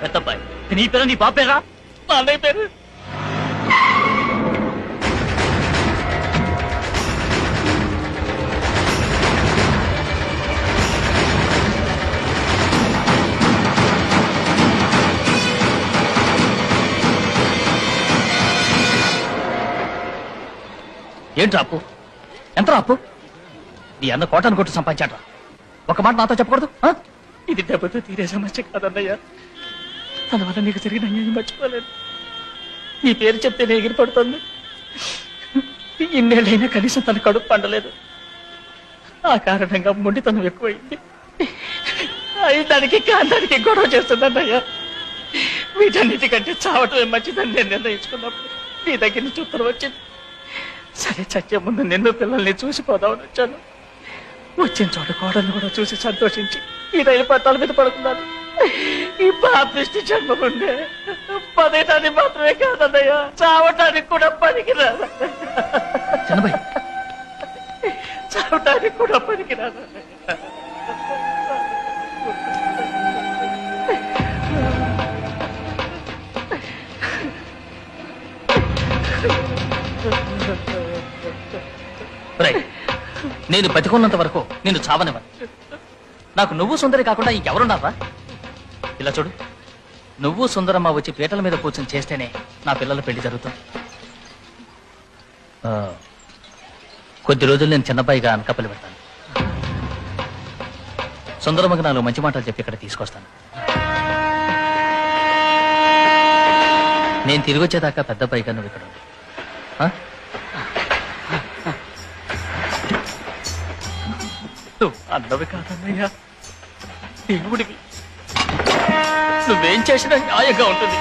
పెద్దబ్బాయి నీ పేరు నీ బాపేరా మా అన్నయ్య పేరు ఏంట్రా అప్పు ఎంత అప్పు నీ అన్న కోటాను కొట్టు సంపాదించాడ్రా ఒక మాట నాతో చెప్పకూడదు ఇది దెబ్బతో తీరే సమస్య కాదన్నయ్యా తన వల్ల నీకు జరిగిన అన్యాయం మర్చిపోలేదు నీ పేరు చెప్తేనే ఎగిరిపడుతుంది ఇన్నేళ్ళైనా కనీసం తన కడుపు పండలేదు ఆ కారణంగా మొండితనం ఎక్కువైంది దానికి కాంతానికి గొడవ చేస్తుందన్నయ్యా వీటన్నిటికంటే చావటమే మంచిదని నేను నిర్ణయించుకున్నప్పుడు నీ దగ్గర నుంచి ఉత్తరం వచ్చింది సరే చచ్చే ముందు నిన్ను పిల్లల్ని చూసిపోదామని వచ్చాను వచ్చిన చోట కోడల్ని కూడా చూసి సంతోషించి ఈ రైలు పట్టాల మీద పడుకున్నాను ఈ పాపిష్టి జన్మకుండే పదేటానికి మాత్రమే కాదన్నయ్యా చావటానికి కూడా పనికిరాదు చావటానికి కూడా పనికిరాదు నేను బతికున్నంత వరకు నేను చావనివ్వను నాకు నువ్వు సుందరి కాకుండా ఇంకెవరున్నారా ఇలా చూడు నువ్వు సుందరమ్మ వచ్చి పీటల మీద కూర్చొని చేస్తేనే నా పిల్లల పెళ్లి జరుగుతుంది కొద్ది రోజులు నేను చిన్నబాయిగా అనకాపల్లి పెడతాను సుందరమ్మకి నాలుగు మంచి మాటలు చెప్పి ఇక్కడ తీసుకొస్తాను నేను తిరిగి వచ్చేదాకా పెద్ద పైగా నువ్వు ఇక్కడ ఉండు అన్నవి కాదన్నయ్యా దేవుడివి నువ్వేం చేసినా న్యాయంగా ఉంటుంది